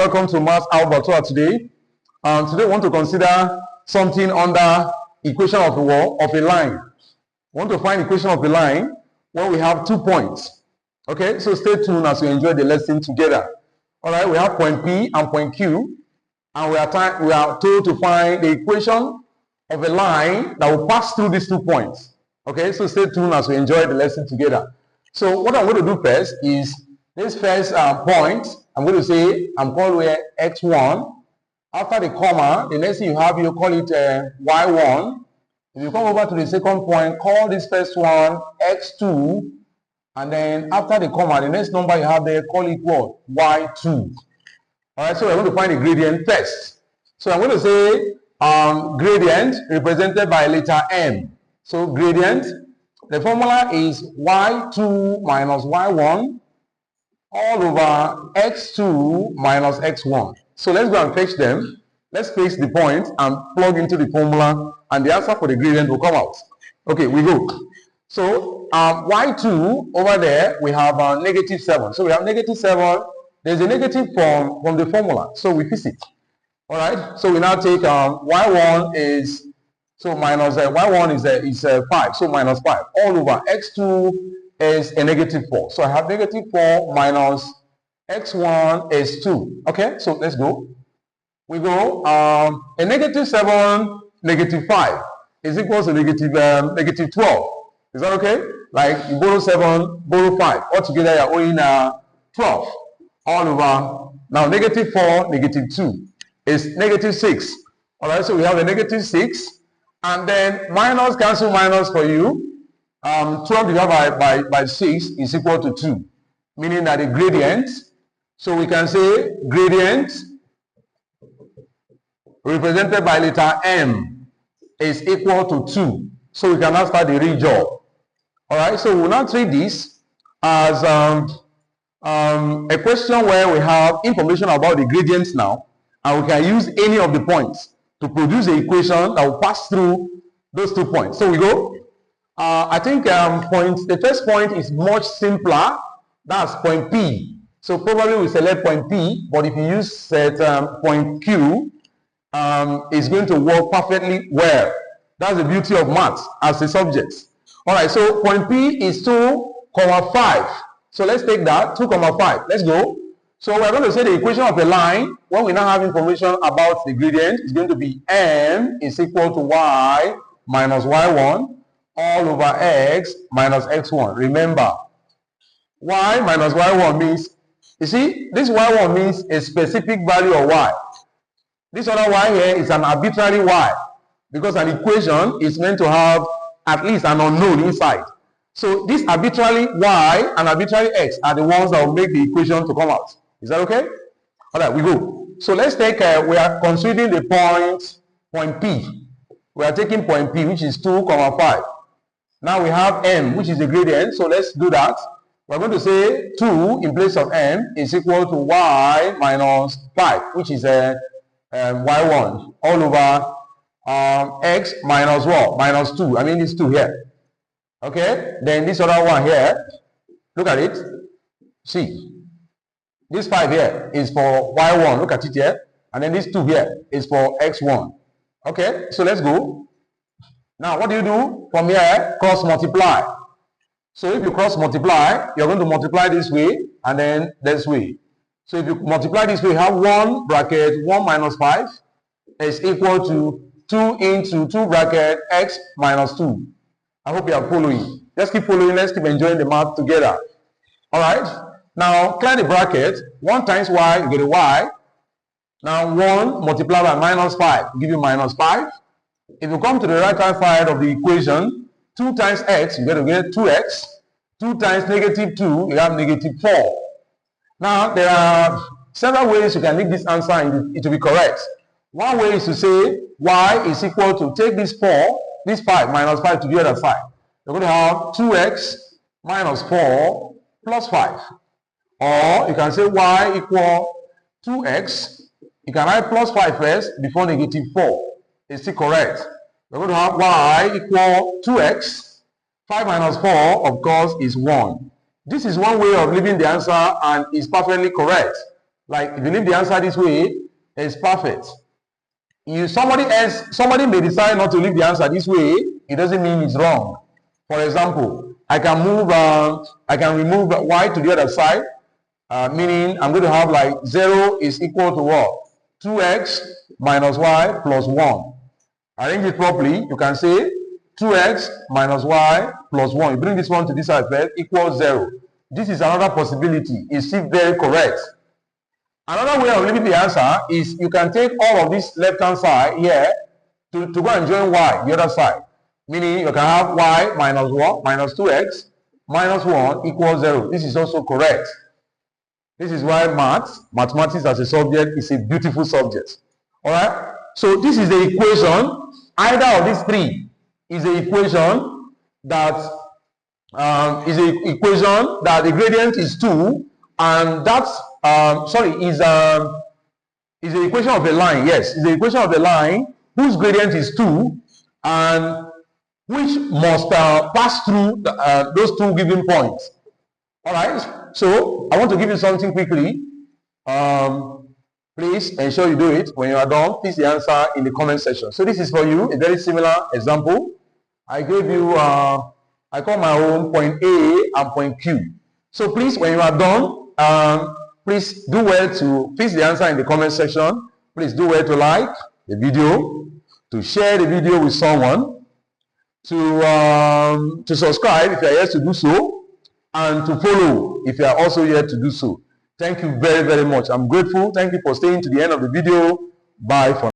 Welcome to Maths Albertua today. Today we want to consider something under equation of a line. We want to find equation of a line where we have 2 points. Okay, so stay tuned as we enjoy the lesson together. All right, we have point P and point Q, and we are told to find the equation of a line that will pass through these 2 points. Okay, so stay tuned as we enjoy the lesson together. So what I'm going to do first is this first point. I'm going to say I'm called where x1. After the comma, the next thing you have, you call it y1. If you come over to the second point, call this first one x2. And then after the comma, the next number you have there, call it what? y2. All right, so we're going to find the gradient first. So I'm going to say gradient represented by letter M. So gradient, the formula is y2 minus y1 all over x2 minus x1. So let's go and fetch them. Let's fetch the point and plug into the formula, and the answer for the gradient will come out. Okay, we go. So y2 over there, we have -7. So we have -7. There's a negative from the formula, so we fix it. All right. So we now take y1 is minus y1 is 5. So minus 5 all over x2 is a -4. So I have -4 minus x1 is 2. Okay, so let's go. We go a -7, -5 is equal to -12. Is that okay? Like you borrow 7, borrow 5. Altogether you're owing 12 all over. Now -4, -2 is -6. All right, so we have a -6, and then minus cancel minus for you. 12 divided by 6 is equal to 2, meaning that the gradient, so we can say gradient represented by letter M is equal to 2. So we can now start the real job. All right, so we'll now treat this as a question where we have information about the gradients now, and we can use any of the points to produce the equation that will pass through those 2 points. So we go. I think the first point is much simpler. That's point P. So probably we select point P, but if you use point Q, it's going to work perfectly well. That's the beauty of maths as a subject. All right, so point P is 2,5. So let's take that, 2,5. Let's go. So we're going to say the equation of a line, when we now have information about the gradient, is going to be M is equal to Y minus Y1 all over x minus x1. Remember, y minus y1 means, you see, this y1 means a specific value of y. This other y here is an arbitrary y, because an equation is meant to have at least an unknown inside. So this arbitrary y and arbitrary x are the ones that will make the equation to come out. Is that okay? All right, we go. So let's take, we are considering the point P. We are taking point P, which is 2,5. Now we have M, which is the gradient, so let's do that. We're going to say 2 in place of M is equal to y minus 5, which is y1 all over x minus what? Minus 2. I mean this 2 here. Okay, then this other one here, look at it. See, this 5 here is for y1, look at it here. And then this 2 here is for x1. Okay, so let's go. Now, what do you do? From here, cross multiply. So if you cross multiply, you're going to multiply this way and then this way. So if you multiply this way, you have 1 bracket 1 minus 5 is equal to 2 into 2 bracket x minus 2. I hope you are following. Let's keep following. Let's keep enjoying the math together. All right. Now, clear the bracket. 1 times y, you get a y. Now, 1 multiplied by minus 5 give you minus 5. If you come to the right hand side of the equation, 2 times x, you're going to get 2x. 2 times -2, you have -4. Now, there are several ways you can make this answer and it will be correct. One way is to say y is equal to take this 4, this 5 minus 5 to the other side. You're going to have 2x minus 4 plus 5. Or you can say y equal 2x. You can write plus 5 first before -4. It's still correct. We're going to have y equal 2x. 5 minus 4, of course, is 1. This is one way of leaving the answer and is perfectly correct. Like if you leave the answer this way, it's perfect. Somebody may decide not to leave the answer this way. It doesn't mean it's wrong. For example, I can remove y to the other side, meaning I'm going to have like 0 is equal to what? 2x minus y plus 1. Arrange it properly. You can say 2x minus y plus 1. You bring this one to this side first, equals 0. This is another possibility. It's still very correct. Another way of leaving the answer is you can take all of this left-hand side here to go and join y, the other side. Meaning you can have y minus 1 minus 2x minus 1 equals 0. This is also correct. This is why mathematics as a subject is a beautiful subject. Alright? So this is the equation. Either of these three is the equation that the gradient is 2, and that's is the equation of a line. Yes, is the equation of a line whose gradient is 2 and which must pass through those two given points. All right. So I want to give you something quickly. Please ensure you do it. When you are done, please the answer in the comment section. So this is for you a very similar example. I gave you I call my own point A and point Q. So please, when you are done, please do well to please the answer in the comment section. Please do well to like the video, to share the video with someone, to subscribe if you are yet to do so, and to follow if you are also yet to do so. Thank you very, very much. I'm grateful. Thank you for staying to the end of the video. Bye for now.